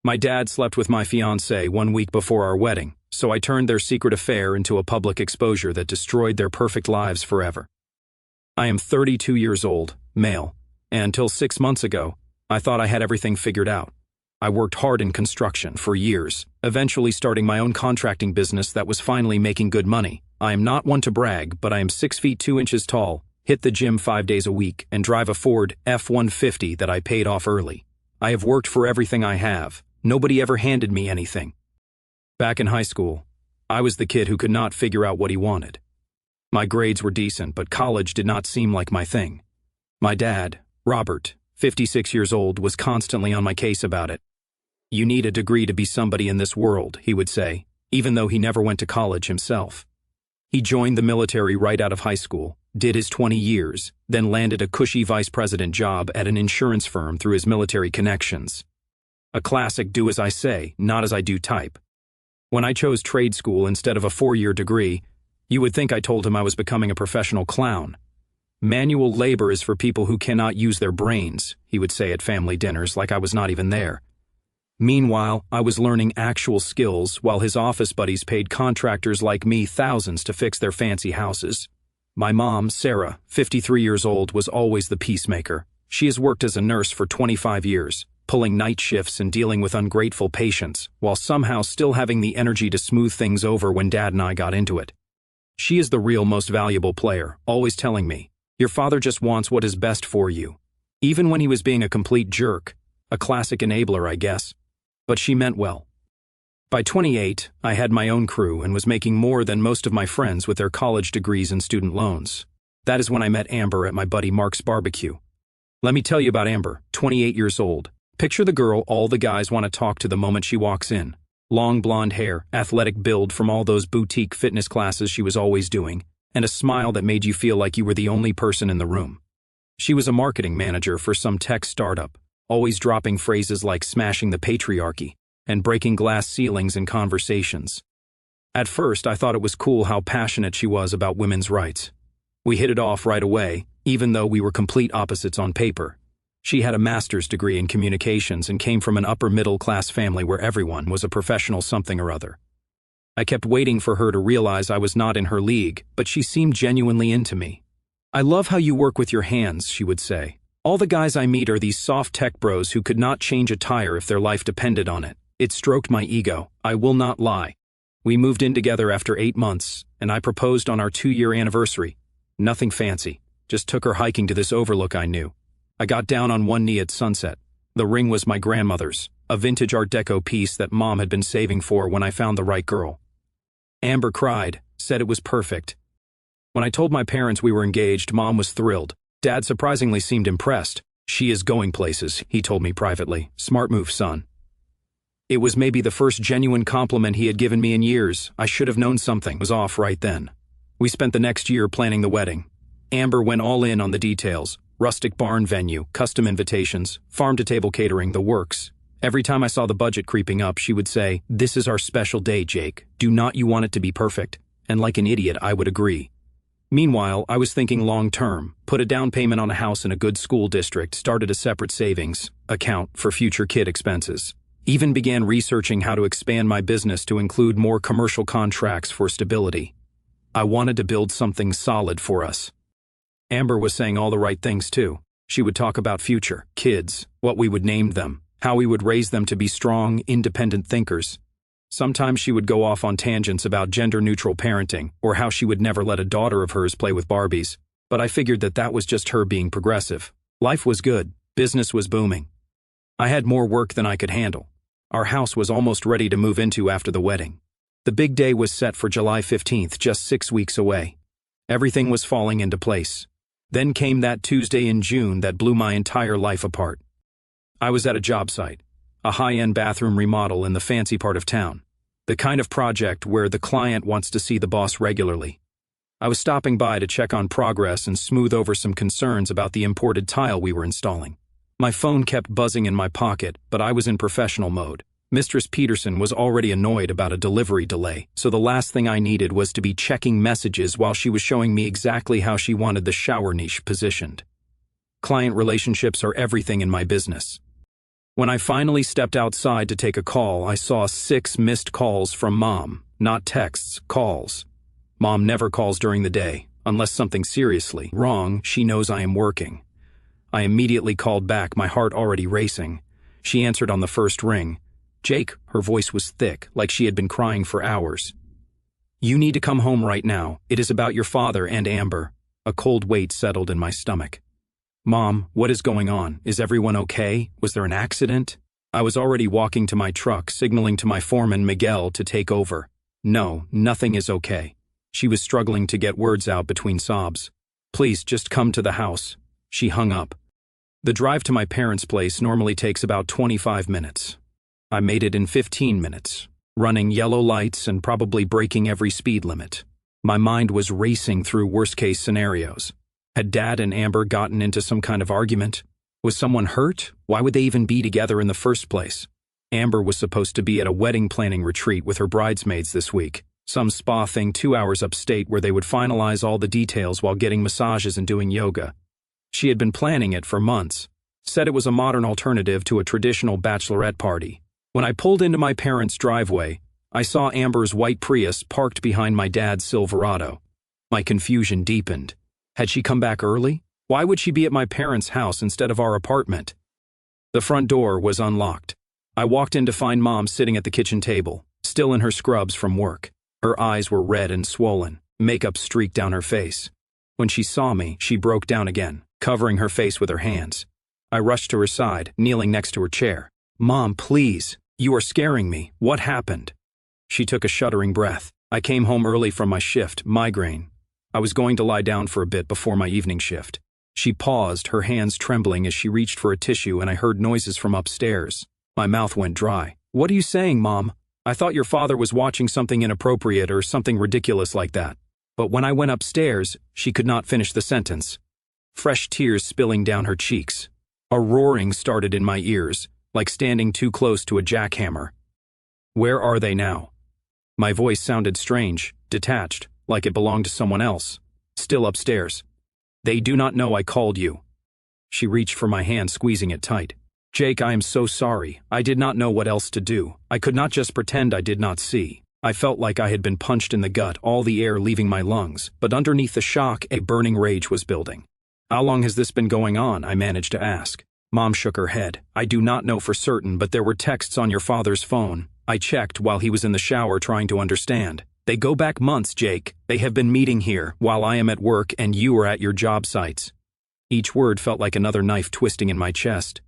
My dad slept with my fiancée 1 week before our wedding, so I turned their secret affair into a public exposure that destroyed their perfect lives forever. I am 32 years old, male, and until 6 months ago, I thought I had everything figured out. I worked hard in construction for years, eventually starting my own contracting business that was finally making good money. I am not one to brag, but I am 6 feet 2 inches tall, hit the gym 5 days a week, and drive a Ford F-150 that I paid off early. I have worked for everything I have. Nobody ever handed me anything. Back in high school, I was the kid who could not figure out what he wanted. My grades were decent, but college did not seem like my thing. My dad, Robert, 56 years old, was constantly on my case about it. "You need a degree to be somebody in this world," he would say, even though he never went to college himself. He joined the military right out of high school, did his 20 years, then landed a cushy vice president job at an insurance firm through his military connections. A classic do as I say, not as I do type. When I chose trade school instead of a 4-year degree, you would think I told him I was becoming a professional clown. "Manual labor is for people who cannot use their brains," he would say at family dinners like I was not even there. Meanwhile, I was learning actual skills while his office buddies paid contractors like me thousands to fix their fancy houses. My mom, Sarah, 53 years old, was always the peacemaker. She has worked as a nurse for 25 years. Pulling night shifts and dealing with ungrateful patients, while somehow still having the energy to smooth things over when Dad and I got into it. She is the real most valuable player, always telling me, "Your father just wants what is best for you." Even when he was being a complete jerk, a classic enabler, I guess. But she meant well. By 28, I had my own crew and was making more than most of my friends with their college degrees and student loans. That is when I met Amber at my buddy Mark's barbecue. Let me tell you about Amber, 28 years old. Picture the girl all the guys want to talk to the moment she walks in. Long blonde hair, athletic build from all those boutique fitness classes she was always doing, and a smile that made you feel like you were the only person in the room. She was a marketing manager for some tech startup, always dropping phrases like smashing the patriarchy and breaking glass ceilings in conversations. At first, I thought it was cool how passionate she was about women's rights. We hit it off right away, even though we were complete opposites on paper. She had a master's degree in communications and came from an upper-middle-class family where everyone was a professional something or other. I kept waiting for her to realize I was not in her league, but she seemed genuinely into me. "I love how you work with your hands," she would say. "All the guys I meet are these soft tech bros who could not change a tire if their life depended on it." It stroked my ego, I will not lie. We moved in together after 8 months, and I proposed on our 2-year anniversary. Nothing fancy, just took her hiking to this overlook I knew. I got down on one knee at sunset. The ring was my grandmother's, a vintage Art Deco piece that Mom had been saving for when I found the right girl. Amber cried, said it was perfect. When I told my parents we were engaged, Mom was thrilled. Dad surprisingly seemed impressed. "She is going places," he told me privately. "Smart move, son." It was maybe the first genuine compliment he had given me in years. I should have known something was off right then. We spent the next year planning the wedding. Amber went all in on the details. Rustic barn venue, custom invitations, farm-to-table catering, the works. Every time I saw the budget creeping up, she would say, "This is our special day, Jake. Do not you want it to be perfect?" And like an idiot, I would agree. Meanwhile, I was thinking long-term, put a down payment on a house in a good school district, started a separate savings account for future kid expenses. Even began researching how to expand my business to include more commercial contracts for stability. I wanted to build something solid for us. Amber was saying all the right things too. She would talk about future, kids, what we would name them, how we would raise them to be strong, independent thinkers. Sometimes she would go off on tangents about gender-neutral parenting or how she would never let a daughter of hers play with Barbies, but I figured that was just her being progressive. Life was good, business was booming. I had more work than I could handle. Our house was almost ready to move into after the wedding. The big day was set for July 15th, just 6 weeks away. Everything was falling into place. Then came that Tuesday in June that blew my entire life apart. I was at a job site, a high-end bathroom remodel in the fancy part of town, the kind of project where the client wants to see the boss regularly. I was stopping by to check on progress and smooth over some concerns about the imported tile we were installing. My phone kept buzzing in my pocket, but I was in professional mode. Mistress Peterson was already annoyed about a delivery delay, so the last thing I needed was to be checking messages while she was showing me exactly how she wanted the shower niche positioned. Client relationships are everything in my business. When I finally stepped outside to take a call, I saw 6 missed calls from Mom, not texts, calls. Mom never calls during the day, unless something seriously wrong. She knows I am working. I immediately called back, my heart already racing. She answered on the first ring. Jake, her voice was thick, like she had been crying for hours. You need to come home right now. It is about your father and Amber. A cold weight settled in my stomach. Mom, what is going on? Is everyone okay? Was there an accident? I was already walking to my truck, signaling to my foreman, Miguel, to take over. No, nothing is okay. She was struggling to get words out between sobs. Please, just come to the house. She hung up. The drive to my parents' place normally takes about 25 minutes. I made it in 15 minutes, running yellow lights and probably breaking every speed limit. My mind was racing through worst-case scenarios. Had Dad and Amber gotten into some kind of argument? Was someone hurt? Why would they even be together in the first place? Amber was supposed to be at a wedding planning retreat with her bridesmaids this week, some spa thing 2 hours upstate where they would finalize all the details while getting massages and doing yoga. She had been planning it for months, said it was a modern alternative to a traditional bachelorette party. When I pulled into my parents' driveway, I saw Amber's white Prius parked behind my dad's Silverado. My confusion deepened. Had she come back early? Why would she be at my parents' house instead of our apartment? The front door was unlocked. I walked in to find Mom sitting at the kitchen table, still in her scrubs from work. Her eyes were red and swollen, makeup streaked down her face. When she saw me, she broke down again, covering her face with her hands. I rushed to her side, kneeling next to her chair. Mom, please, you are scaring me. What happened? She took a shuddering breath. I came home early from my shift, migraine. I was going to lie down for a bit before my evening shift. She paused, her hands trembling as she reached for a tissue, and I heard noises from upstairs. My mouth went dry. What are you saying, Mom? I thought your father was watching something inappropriate or something ridiculous like that. But when I went upstairs, she could not finish the sentence. Fresh tears spilling down her cheeks. A roaring started in my ears, like standing too close to a jackhammer. Where are they now? My voice sounded strange, detached, like it belonged to someone else. Still upstairs. They do not know I called you. She reached for my hand, squeezing it tight. Jake, I am so sorry. I did not know what else to do. I could not just pretend I did not see. I felt like I had been punched in the gut, all the air leaving my lungs, but underneath the shock, a burning rage was building. How long has this been going on? I managed to ask. Mom shook her head. I do not know for certain, but there were texts on your father's phone. I checked while he was in the shower trying to understand. They go back months, Jake. They have been meeting here while I am at work and you are at your job sites. Each word felt like another knife twisting in my chest.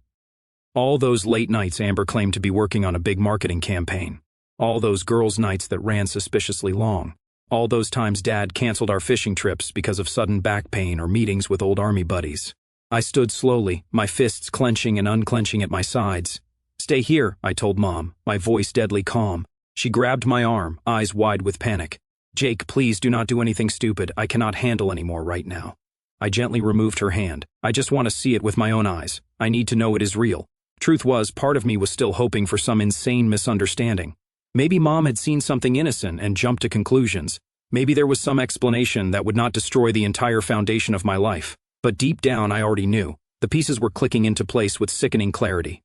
All those late nights Amber claimed to be working on a big marketing campaign. All those girls' nights that ran suspiciously long. All those times Dad canceled our fishing trips because of sudden back pain or meetings with old army buddies. I stood slowly, my fists clenching and unclenching at my sides. Stay here, I told Mom, my voice deadly calm. She grabbed my arm, eyes wide with panic. Jake, please do not do anything stupid. I cannot handle anymore right now. I gently removed her hand. I just want to see it with my own eyes. I need to know it is real. Truth was, part of me was still hoping for some insane misunderstanding. Maybe Mom had seen something innocent and jumped to conclusions. Maybe there was some explanation that would not destroy the entire foundation of my life. But deep down I already knew. The pieces were clicking into place with sickening clarity.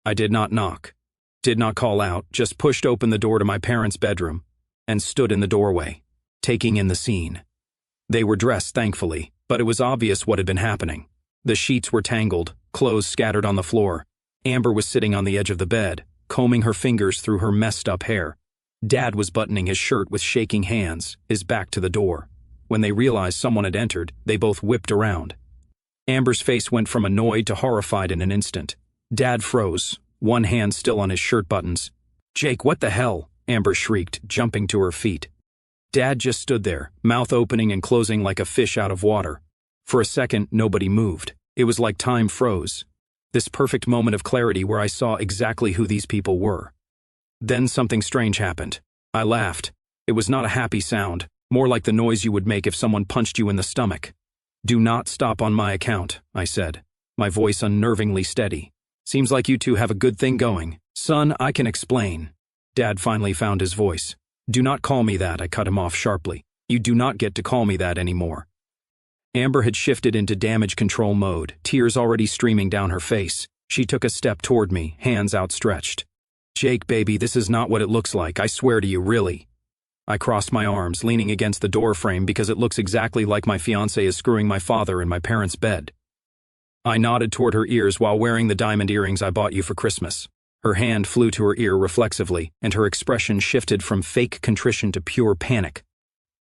I did not knock. Did not call out, just pushed open the door to my parents' bedroom and stood in the doorway, taking in the scene. They were dressed, thankfully, but it was obvious what had been happening. The sheets were tangled, clothes scattered on the floor. Amber was sitting on the edge of the bed, combing her fingers through her messed-up hair. Dad was buttoning his shirt with shaking hands, his back to the door. When they realized someone had entered, they both whipped around. Amber's face went from annoyed to horrified in an instant. Dad froze, one hand still on his shirt buttons. Jake, what the hell? Amber shrieked, jumping to her feet. Dad just stood there, mouth opening and closing like a fish out of water. For a second, nobody moved. It was like time froze. This perfect moment of clarity where I saw exactly who these people were. Then something strange happened. I laughed. It was not a happy sound, more like the noise you would make if someone punched you in the stomach. Do not stop on my account, I said, my voice unnervingly steady. Seems like you two have a good thing going. Son, I can explain. Dad finally found his voice. Do not call me that, I cut him off sharply. You do not get to call me that anymore. Amber had shifted into damage control mode, tears already streaming down her face. She took a step toward me, hands outstretched. Jake, baby, this is not what it looks like, I swear to you, really. I crossed my arms, leaning against the door frame because it looks exactly like my fiancée is screwing my father in my parents' bed. I nodded toward her ears while wearing the diamond earrings I bought you for Christmas. Her hand flew to her ear reflexively, and her expression shifted from fake contrition to pure panic.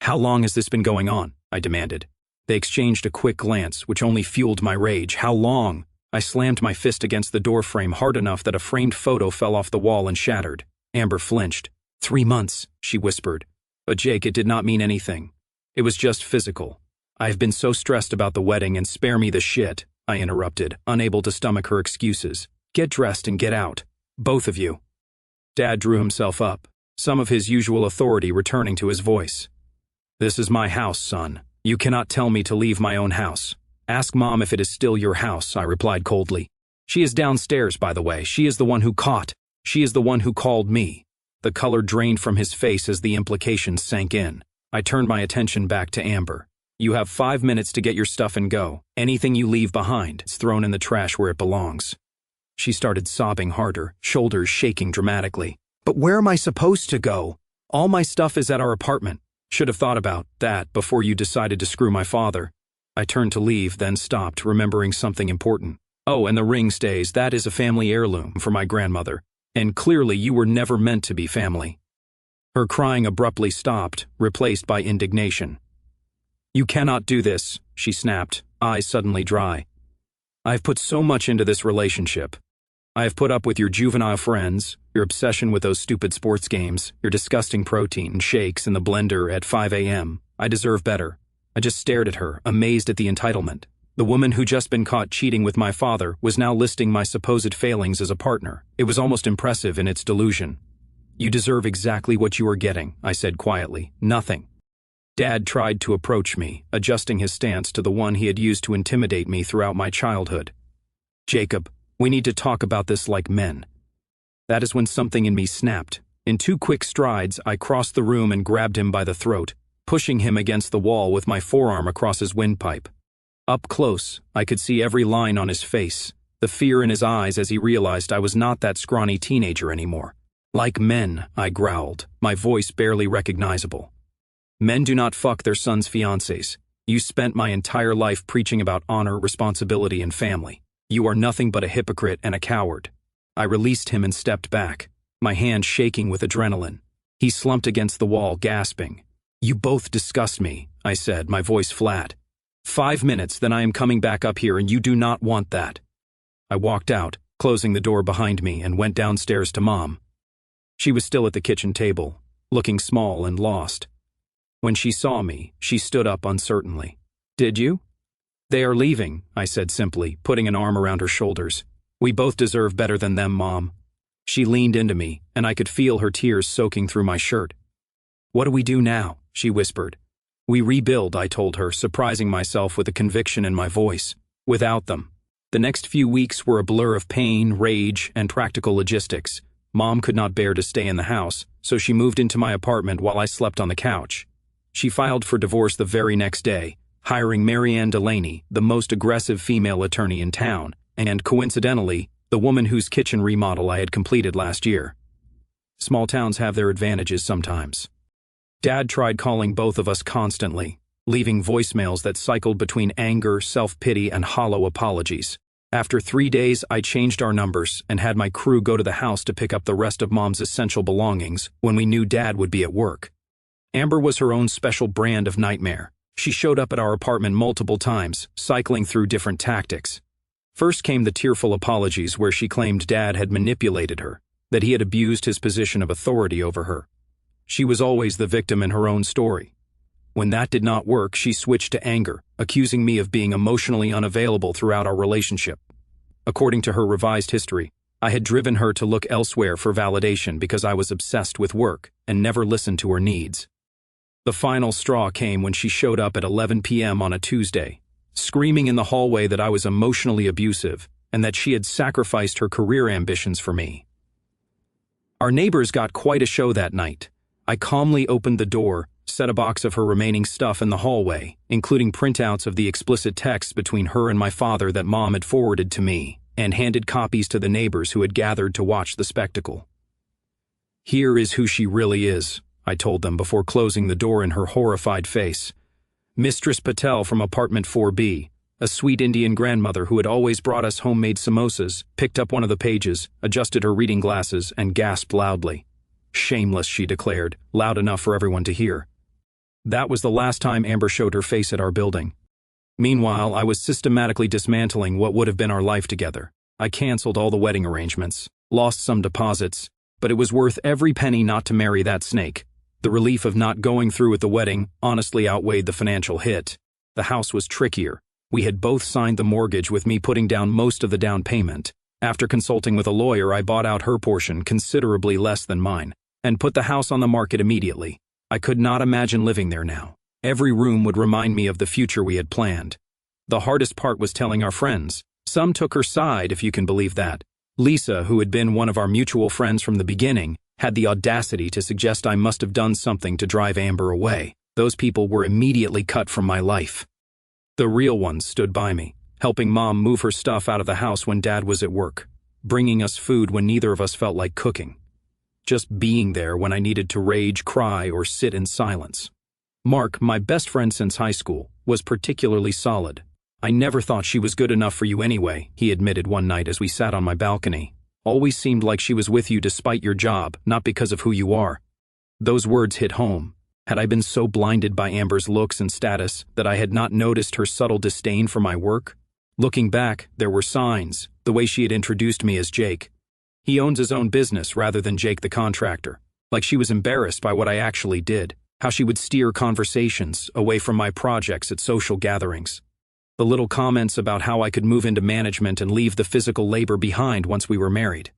How long has this been going on? I demanded. They exchanged a quick glance, which only fueled my rage. How long? I slammed my fist against the door frame hard enough that a framed photo fell off the wall and shattered. Amber flinched. 3 months, she whispered. But Jake, it did not mean anything. It was just physical. I have been so stressed about the wedding, and spare me the shit, I interrupted, unable to stomach her excuses. Get dressed and get out. Both of you. Dad drew himself up, some of his usual authority returning to his voice. This is my house, son. You cannot tell me to leave my own house. Ask Mom if it is still your house, I replied coldly. She is downstairs, by the way. She is the one who caught. She is the one who called me. The color drained from his face as the implications sank in. I turned my attention back to Amber. You have 5 minutes to get your stuff and go. Anything you leave behind is thrown in the trash where it belongs. She started sobbing harder, shoulders shaking dramatically. But where am I supposed to go? All my stuff is at our apartment. Should have thought about that before you decided to screw my father. I turned to leave, then stopped, remembering something important. Oh, and the ring stays. That is a family heirloom for my grandmother. And clearly you were never meant to be family. Her crying abruptly stopped, replaced by indignation. You cannot do this, she snapped, eyes suddenly dry. I have put so much into this relationship. I have put up with your juvenile friends, your obsession with those stupid sports games, your disgusting protein shakes in the blender at 5 a.m. I deserve better. I just stared at her, amazed at the entitlement. The woman who just been caught cheating with my father was now listing my supposed failings as a partner. It was almost impressive in its delusion. You deserve exactly what you are getting, I said quietly. Nothing. Dad tried to approach me, adjusting his stance to the one he had used to intimidate me throughout my childhood. Jacob, we need to talk about this like men. That is when something in me snapped. In 2 quick strides, I crossed the room and grabbed him by the throat, pushing him against the wall with my forearm across his windpipe. Up close, I could see every line on his face, the fear in his eyes as he realized I was not that scrawny teenager anymore. Like men, I growled, my voice barely recognizable. Men do not fuck their sons' fiancés. You spent my entire life preaching about honor, responsibility, and family. You are nothing but a hypocrite and a coward. I released him and stepped back, my hand shaking with adrenaline. He slumped against the wall, gasping. You both disgust me, I said, my voice flat. 5 minutes, then I am coming back up here, and you do not want that. I walked out, closing the door behind me, and went downstairs to Mom. She was still at the kitchen table, looking small and lost. When she saw me, she stood up uncertainly. Did you? They are leaving, I said simply, putting an arm around her shoulders. We both deserve better than them, Mom. She leaned into me, and I could feel her tears soaking through my shirt. What do we do now? She whispered. We rebuild, I told her, surprising myself with a conviction in my voice. Without them. The next few weeks were a blur of pain, rage, and practical logistics. Mom could not bear to stay in the house, so she moved into my apartment while I slept on the couch. She filed for divorce the very next day, hiring Marianne Delaney, the most aggressive female attorney in town, and, coincidentally, the woman whose kitchen remodel I had completed last year. Small towns have their advantages sometimes. Dad tried calling both of us constantly, leaving voicemails that cycled between anger, self-pity, and hollow apologies. After 3 days, I changed our numbers and had my crew go to the house to pick up the rest of Mom's essential belongings when we knew Dad would be at work. Amber was her own special brand of nightmare. She showed up at our apartment multiple times, cycling through different tactics. First came the tearful apologies where she claimed Dad had manipulated her, that he had abused his position of authority over her. She was always the victim in her own story. When that did not work, she switched to anger, accusing me of being emotionally unavailable throughout our relationship. According to her revised history, I had driven her to look elsewhere for validation because I was obsessed with work and never listened to her needs. The final straw came when she showed up at 11 p.m. on a Tuesday, screaming in the hallway that I was emotionally abusive and that she had sacrificed her career ambitions for me. Our neighbors got quite a show that night. I calmly opened the door, set a box of her remaining stuff in the hallway, including printouts of the explicit texts between her and my father that Mom had forwarded to me, and handed copies to the neighbors who had gathered to watch the spectacle. "Here is who she really is," I told them before closing the door in her horrified face. Mistress Patel from apartment 4B, a sweet Indian grandmother who had always brought us homemade samosas, picked up one of the pages, adjusted her reading glasses, and gasped loudly. "Shameless," she declared, loud enough for everyone to hear. That was the last time Amber showed her face at our building. Meanwhile, I was systematically dismantling what would have been our life together. I canceled all the wedding arrangements, lost some deposits, but it was worth every penny not to marry that snake. The relief of not going through with the wedding honestly outweighed the financial hit. The house was trickier. We had both signed the mortgage with me putting down most of the down payment. After consulting with a lawyer, I bought out her portion, considerably less than mine, and put the house on the market immediately. I could not imagine living there now. Every room would remind me of the future we had planned. The hardest part was telling our friends. Some took her side, if you can believe that. Lisa, who had been one of our mutual friends from the beginning, had the audacity to suggest I must have done something to drive Amber away. Those people were immediately cut from my life. The real ones stood by me, helping Mom move her stuff out of the house when Dad was at work, bringing us food when neither of us felt like cooking, just being there when I needed to rage, cry, or sit in silence. Mark, my best friend since high school, was particularly solid. "I never thought she was good enough for you anyway," he admitted one night as we sat on my balcony. "Always seemed like she was with you despite your job, not because of who you are." Those words hit home. Had I been so blinded by Amber's looks and status that I had not noticed her subtle disdain for my work? Looking back, there were signs, the way she had introduced me as Jake. He owns his own business rather than Jake the contractor. Like she was embarrassed by what I actually did, how she would steer conversations away from my projects at social gatherings. The little comments about how I could move into management and leave the physical labor behind once we were married.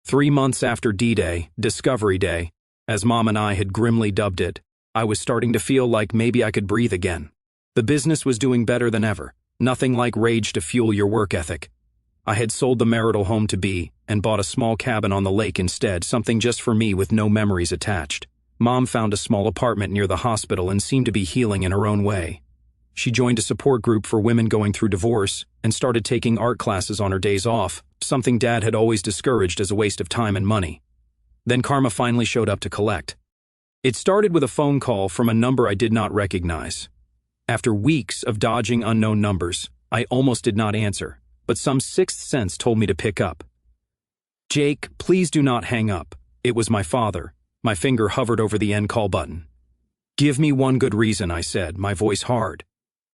3 months after D-Day, Discovery Day, as Mom and I had grimly dubbed it, I was starting to feel like maybe I could breathe again. The business was doing better than ever. Nothing like rage to fuel your work ethic. I had sold the marital home to B and bought a small cabin on the lake instead, something just for me with no memories attached. Mom found a small apartment near the hospital and seemed to be healing in her own way. She joined a support group for women going through divorce and started taking art classes on her days off, something Dad had always discouraged as a waste of time and money. Then karma finally showed up to collect. It started with a phone call from a number I did not recognize. After weeks of dodging unknown numbers, I almost did not answer, but some sixth sense told me to pick up. "Jake, please do not hang up." It was my father. My finger hovered over the end call button. "Give me one good reason," I said, my voice hard.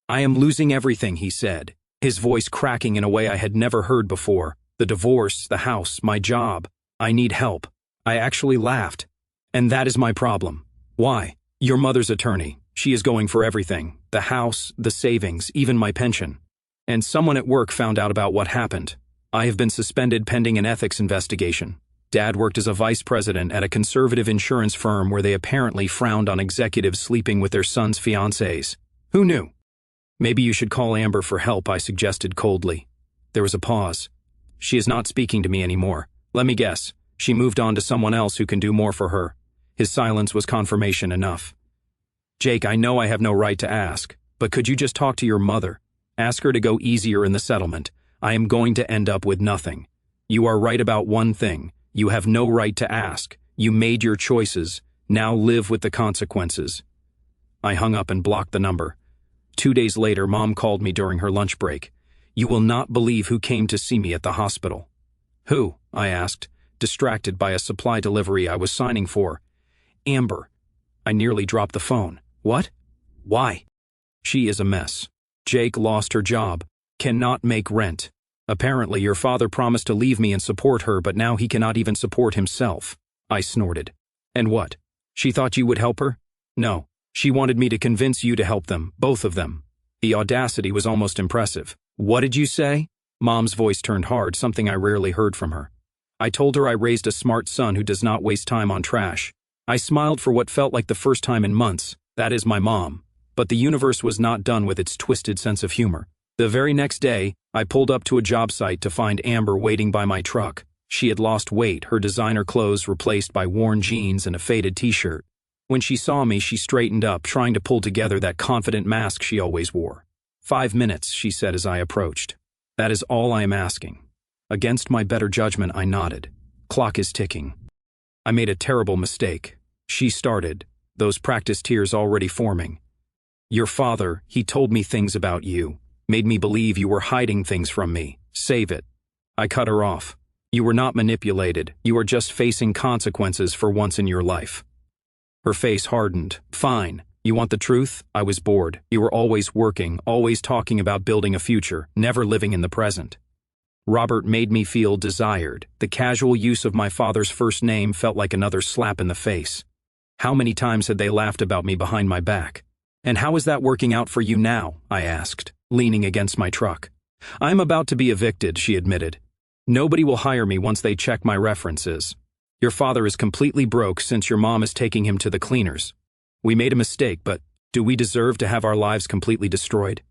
"I am losing everything," he said, his voice cracking in a way I had never heard before. "The divorce, the house, my job. I need help." I actually laughed. "And that is my problem." "Why?" "Your mother's attorney. She is going for everything. The house, the savings, even my pension. And someone at work found out about what happened. I have been suspended pending an ethics investigation." Dad worked as a vice president at a conservative insurance firm where they apparently frowned on executives sleeping with their sons' fiancés. Who knew? "Maybe you should call Amber for help," I suggested coldly. There was a pause. "She is not speaking to me anymore. Let me guess. She moved on to someone else who can do more for her." His silence was confirmation enough. "Jake, I know I have no right to ask, but could you just talk to your mother? Ask her to go easier in the settlement. I am going to end up with nothing. You are right about one thing. You have no right to ask. You made your choices. Now live with the consequences." I hung up and blocked the number. 2 days later, Mom called me during her lunch break. "You will not believe who came to see me at the hospital." "Who?" I asked, distracted by a supply delivery I was signing for. "Amber." I nearly dropped the phone. "What? Why?" "She is a mess. Jake lost her job. Cannot make rent. Apparently your father promised to leave me and support her, but now he cannot even support himself." I snorted. "And what? She thought you would help her?" "No. She wanted me to convince you to help them, both of them." The audacity was almost impressive. "What did you say?" Mom's voice turned hard, something I rarely heard from her. "I told her I raised a smart son who does not waste time on trash." I smiled for what felt like the first time in months. That is my mom. But the universe was not done with its twisted sense of humor. The very next day, I pulled up to a job site to find Amber waiting by my truck. She had lost weight, her designer clothes replaced by worn jeans and a faded t-shirt. When she saw me, she straightened up, trying to pull together that confident mask she always wore. 5 minutes, she said as I approached. "That is all I am asking. Against my better judgment, I nodded. Clock is ticking. I made a terrible mistake. She started, those practice tears already forming. Your father, he told me things about you, made me believe you were hiding things from me. Save it. I cut her off. You were not manipulated. You are just facing consequences for once in your life. Her face hardened. Fine. You want the truth? I was bored. You were always working, always talking about building a future, never living in the present. Robert made me feel desired. The casual use of my father's first name felt like another slap in the face. How many times had they laughed about me behind my back? And how is that working out for you now? I asked, leaning against my truck. I'm about to be evicted, she admitted. Nobody will hire me once they check my references. Your father is completely broke since your mom is taking him to the cleaners. We made a mistake, but do we deserve to have our lives completely destroyed?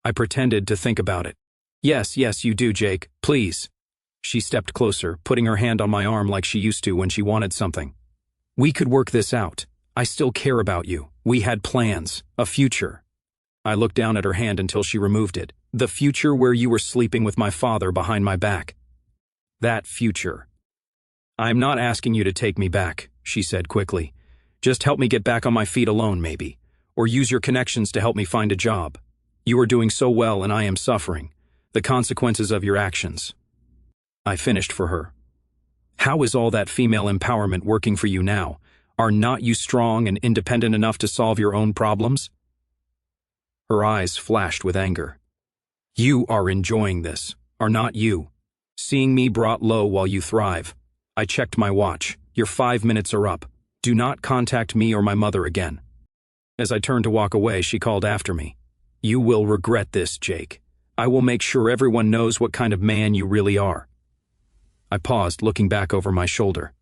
I pretended to think about it. Yes, you do, Jake. Please. She stepped closer, putting her hand on my arm like she used to when she wanted something. We could work this out. I still care about you. We had plans, a future. I looked down at her hand until she removed it. The future where you were sleeping with my father behind my back. That future. I'm not asking you to take me back, she said quickly. Just help me get back on my feet alone, maybe. Or use your connections to help me find a job. You are doing so well and I am suffering. The consequences of your actions. I finished for her. How is all that female empowerment working for you now? Are not you strong and independent enough to solve your own problems? Her eyes flashed with anger. You are enjoying this, are not you? Seeing me brought low while you thrive. I checked my watch. Your 5 minutes are up. Do not contact me or my mother again. As I turned to walk away, she called after me. You will regret this, Jake. I will make sure everyone knows what kind of man you really are. I paused, looking back over my shoulder.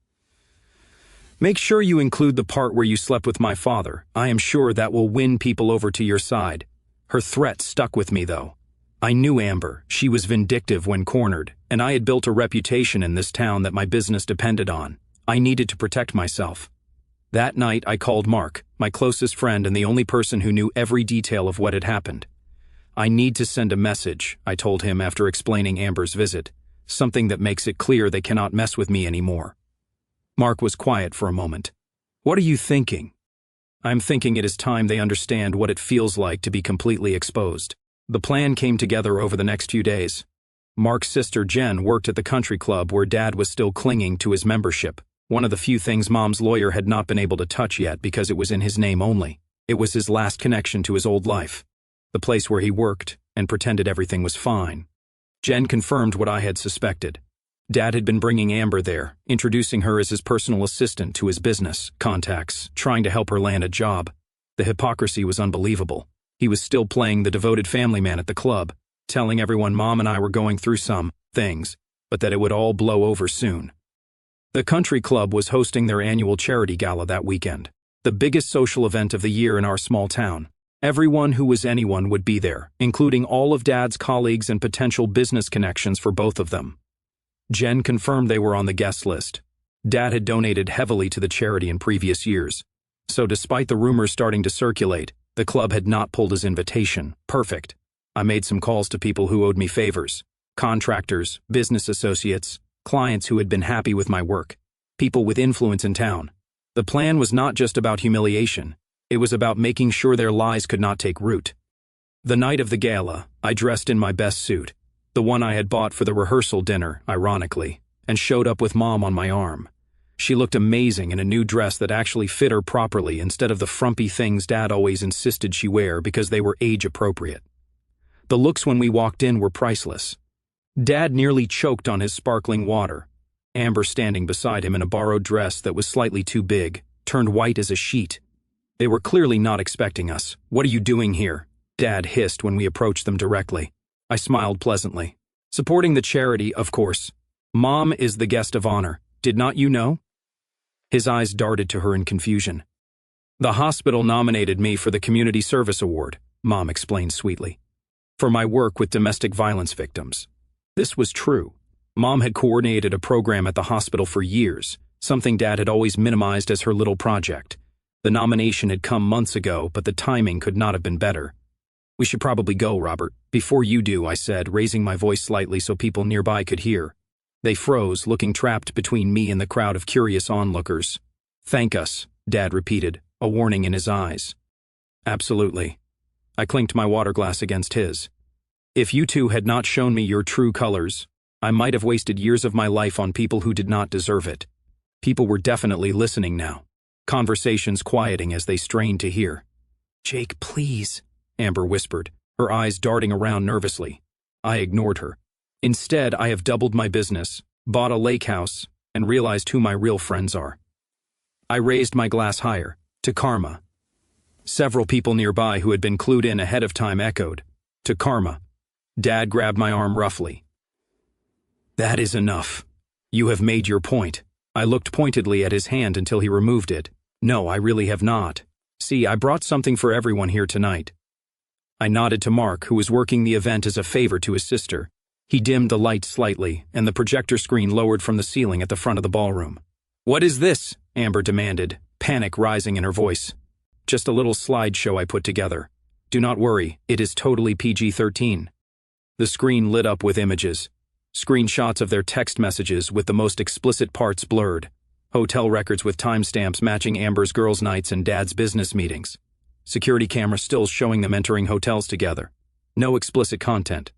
Make sure you include the part where you slept with my father. I am sure that will win people over to your side. Her threat stuck with me, though. I knew Amber. She was vindictive when cornered, and I had built a reputation in this town that my business depended on. I needed to protect myself. That night, I called Mark, my closest friend and the only person who knew every detail of what had happened. I need to send a message, I told him after explaining Amber's visit. Something that makes it clear they cannot mess with me anymore. Mark was quiet for a moment. What are you thinking? I'm thinking it is time they understand what it feels like to be completely exposed. The plan came together over the next few days. Mark's sister Jen worked at the country club where Dad was still clinging to his membership, one of the few things Mom's lawyer had not been able to touch yet because it was in his name only. It was his last connection to his old life. The place where he worked and pretended everything was fine. Jen confirmed what I had suspected. Dad had been bringing Amber there, introducing her as his personal assistant to his business, contacts, trying to help her land a job. The hypocrisy was unbelievable. He was still playing the devoted family man at the club, telling everyone Mom and I were going through some things, but that it would all blow over soon. The country club was hosting their annual charity gala that weekend, the biggest social event of the year in our small town. Everyone who was anyone would be there, including all of Dad's colleagues and potential business connections for both of them. Jen confirmed they were on the guest list. Dad had donated heavily to the charity in previous years. So despite the rumors starting to circulate, the club had not pulled his invitation. Perfect. I made some calls to people who owed me favors. Contractors, business associates, clients who had been happy with my work. People with influence in town. The plan was not just about humiliation. It was about making sure their lies could not take root. The night of the gala, I dressed in my best suit, the one I had bought for the rehearsal dinner, ironically, and showed up with Mom on my arm. She looked amazing in a new dress that actually fit her properly instead of the frumpy things Dad always insisted she wear because they were age-appropriate. The looks when we walked in were priceless. Dad nearly choked on his sparkling water. Amber standing beside him in a borrowed dress that was slightly too big, turned white as a sheet. They were clearly not expecting us. What are you doing here? Dad hissed when we approached them directly. I smiled pleasantly. Supporting the charity, of course. Mom is the guest of honor. Did not you know? His eyes darted to her in confusion. The hospital nominated me for the Community Service Award, Mom explained sweetly, for my work with domestic violence victims. This was true. Mom had coordinated a program at the hospital for years, something Dad had always minimized as her little project. The nomination had come months ago, but the timing could not have been better. We should probably go, Robert. Before you do, I said, raising my voice slightly so people nearby could hear. They froze, looking trapped between me and the crowd of curious onlookers. Thank us, Dad repeated, a warning in his eyes. Absolutely. I clinked my water glass against his. If you two had not shown me your true colors, I might have wasted years of my life on people who did not deserve it. People were definitely listening now, conversations quieting as they strained to hear. Jake, please, Amber whispered, her eyes darting around nervously. I ignored her. Instead, I have doubled my business, bought a lake house, and realized who my real friends are. I raised my glass higher, to karma. Several people nearby who had been clued in ahead of time echoed, to karma. Dad grabbed my arm roughly. That is enough. You have made your point. I looked pointedly at his hand until he removed it. No, I really have not. See, I brought something for everyone here tonight. I nodded to Mark, who was working the event as a favor to his sister. He dimmed the lights slightly, and the projector screen lowered from the ceiling at the front of the ballroom. What is this? Amber demanded, panic rising in her voice. Just a little slideshow I put together. Do not worry, it is totally PG-13. The screen lit up with images. Screenshots of their text messages with the most explicit parts blurred. Hotel records with timestamps matching Amber's girls' nights and Dad's business meetings. Security camera stills showing them entering hotels together. No explicit content.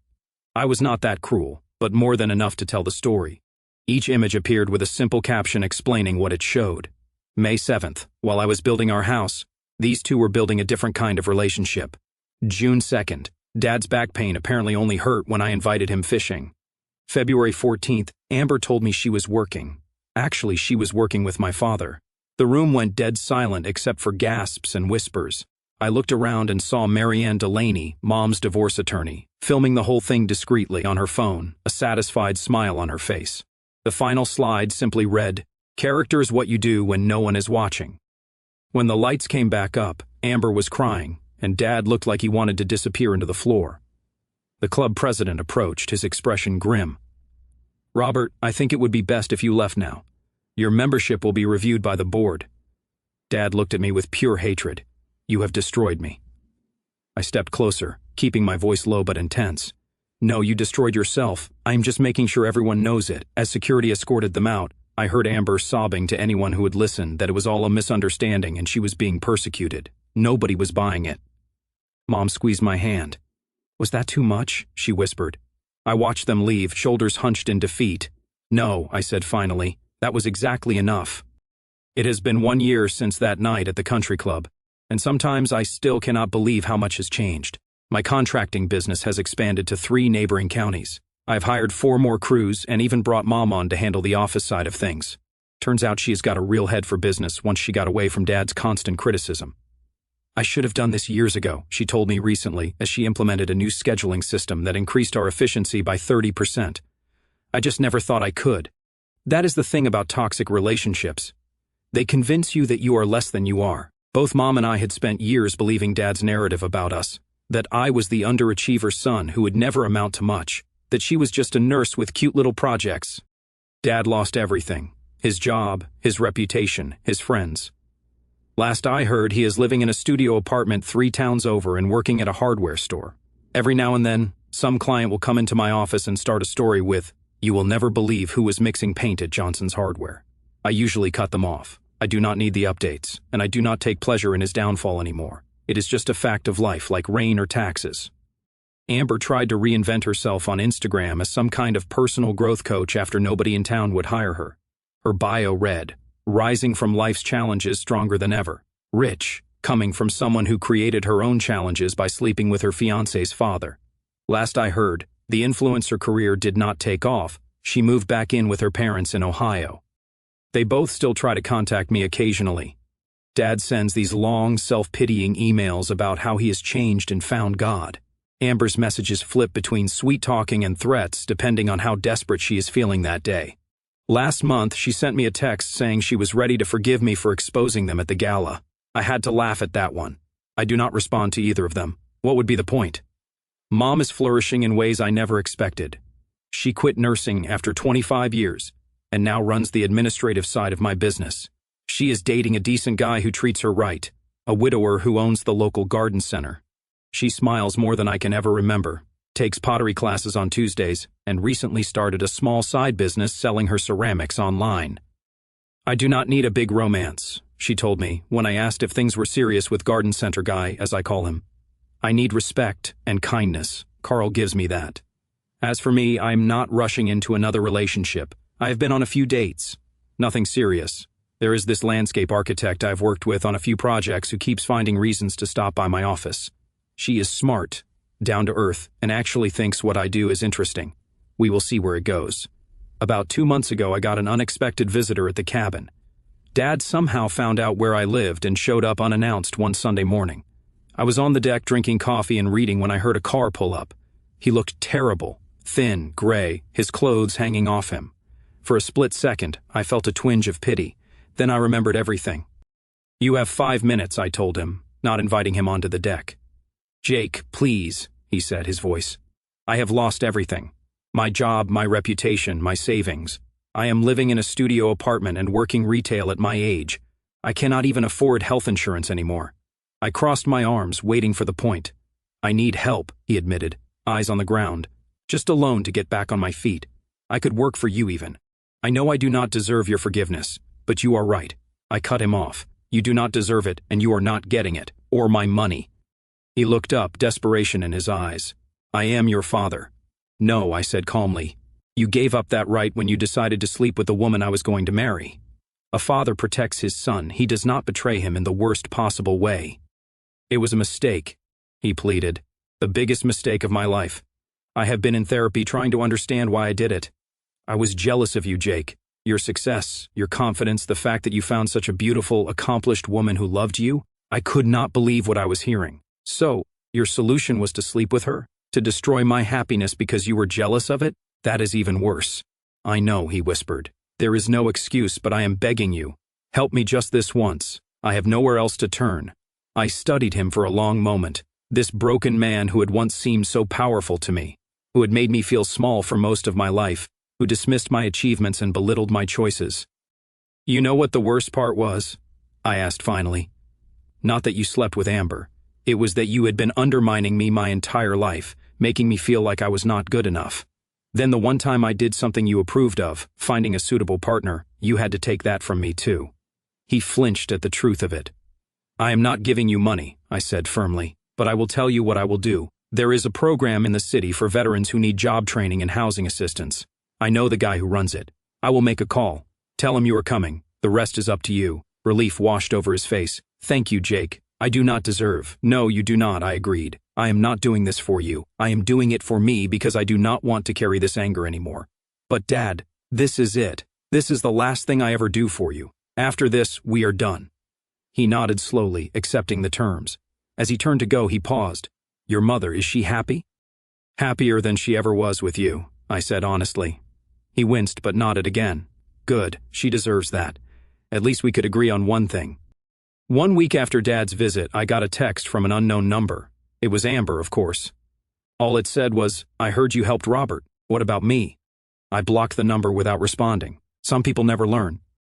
I was not that cruel, but more than enough to tell the story. Each image appeared with a simple caption explaining what it showed. May 7th, while I was building our house, these two were building a different kind of relationship. June 2nd, Dad's back pain apparently only hurt when I invited him fishing. February 14th, Amber told me she was working. Actually, she was working with my father. The room went dead silent except for gasps and whispers. I looked around and saw Marianne Delaney, Mom's divorce attorney, filming the whole thing discreetly on her phone, a satisfied smile on her face. The final slide simply read, "Character is what you do when no one is watching." When the lights came back up, Amber was crying, and Dad looked like he wanted to disappear into the floor. The club president approached, his expression grim. Robert, I think it would be best if you left now. Your membership will be reviewed by the board. Dad looked at me with pure hatred. You have destroyed me. I stepped closer, keeping my voice low but intense. No, you destroyed yourself. I am just making sure everyone knows it. As security escorted them out, I heard Amber sobbing to anyone who would listen that it was all a misunderstanding and she was being persecuted. Nobody was buying it. Mom squeezed my hand. Was that too much? She whispered. I watched them leave, shoulders hunched in defeat. No, I said finally. That was exactly enough. It has been 1 year since that night at the country club, and sometimes I still cannot believe how much has changed. My contracting business has expanded to 3 neighboring counties. I've hired 4 more crews and even brought Mom on to handle the office side of things. Turns out she has got a real head for business once she got away from Dad's constant criticism. I should have done this years ago, she told me recently as she implemented a new scheduling system that increased our efficiency by 30%. I just never thought I could. That is the thing about toxic relationships. They convince you that you are less than you are. Both Mom and I had spent years believing Dad's narrative about us, that I was the underachiever son who would never amount to much, that she was just a nurse with cute little projects. Dad lost everything. His job, his reputation, his friends. Last I heard, he is living in a studio apartment 3 towns over and working at a hardware store. Every now and then, some client will come into my office and start a story with, "You will never believe who was mixing paint at Johnson's Hardware." I usually cut them off. I do not need the updates, and I do not take pleasure in his downfall anymore. It is just a fact of life, like rain or taxes. Amber tried to reinvent herself on Instagram as some kind of personal growth coach after nobody in town would hire her. Her bio read, "Rising from life's challenges stronger than ever. Rich, coming from someone who created her own challenges by sleeping with her fiancé's father." Last I heard, the influencer career did not take off. She moved back in with her parents in Ohio. They both still try to contact me occasionally. Dad sends these long, self-pitying emails about how he has changed and found God. Amber's messages flip between sweet-talking and threats depending on how desperate she is feeling that day. Last month, she sent me a text saying she was ready to forgive me for exposing them at the gala. I had to laugh at that one. I do not respond to either of them. What would be the point? Mom is flourishing in ways I never expected. She quit nursing after 25 years and now runs the administrative side of my business. She is dating a decent guy who treats her right, a widower who owns the local garden center. She smiles more than I can ever remember, takes pottery classes on Tuesdays, and recently started a small side business selling her ceramics online. I do not need a big romance, she told me when I asked if things were serious with garden center guy, as I call him. I need respect and kindness. Carl gives me that. As for me, I'm not rushing into another relationship. I have been on a few dates. Nothing serious. There is this landscape architect I've worked with on a few projects who keeps finding reasons to stop by my office. She is smart, down to earth, and actually thinks what I do is interesting. We will see where it goes. About 2 months ago, I got an unexpected visitor at the cabin. Dad somehow found out where I lived and showed up unannounced one Sunday morning. I was on the deck drinking coffee and reading when I heard a car pull up. He looked terrible, thin, gray, his clothes hanging off him. For a split second, I felt a twinge of pity. Then I remembered everything. "You have 5 minutes," I told him, not inviting him onto the deck. "Jake, please," he said, his voice. "I have lost everything. My job, my reputation, my savings. I am living in a studio apartment and working retail at my age. I cannot even afford health insurance anymore." I crossed my arms, waiting for the point. "I need help," he admitted, eyes on the ground. "Just a loan to get back on my feet. I could work for you even. I know I do not deserve your forgiveness, but you are right." I cut him off. "You do not deserve it, and you are not getting it, or my money." He looked up, desperation in his eyes. "I am your father." "No," I said calmly. "You gave up that right when you decided to sleep with the woman I was going to marry. A father protects his son. He does not betray him in the worst possible way." "It was a mistake," he pleaded. "The biggest mistake of my life. I have been in therapy trying to understand why I did it. I was jealous of you, Jake. Your success, your confidence, the fact that you found such a beautiful, accomplished woman who loved you. I could not believe what I was hearing. So, your solution was to sleep with her? To destroy my happiness because you were jealous of it? That is even worse." "I know," he whispered. "There is no excuse, but I am begging you. Help me just this once. I have nowhere else to turn." I studied him for a long moment. This broken man who had once seemed so powerful to me, who had made me feel small for most of my life, who dismissed my achievements and belittled my choices. "You know what the worst part was?" I asked finally. "Not that you slept with Amber. It was that you had been undermining me my entire life, making me feel like I was not good enough. Then the one time I did something you approved of, finding a suitable partner, you had to take that from me too." He flinched at the truth of it. "I am not giving you money," I said firmly, "but I will tell you what I will do. There is a program in the city for veterans who need job training and housing assistance. I know the guy who runs it. I will make a call. Tell him you are coming. The rest is up to you." Relief washed over his face. "Thank you, Jake. I do not deserve." "No, you do not," I agreed. "I am not doing this for you. I am doing it for me because I do not want to carry this anger anymore. But Dad, this is it. This is the last thing I ever do for you. After this, we are done." He nodded slowly, accepting the terms. As he turned to go, he paused. "Your mother, is she happy?" "Happier than she ever was with you," I said honestly. He winced but nodded again. "Good, she deserves that. At least we could agree on one thing." 1 week after Dad's visit, I got a text from an unknown number. It was Amber, of course. All it said was, "I heard you helped Robert. What about me?" I blocked the number without responding. Some people never learn.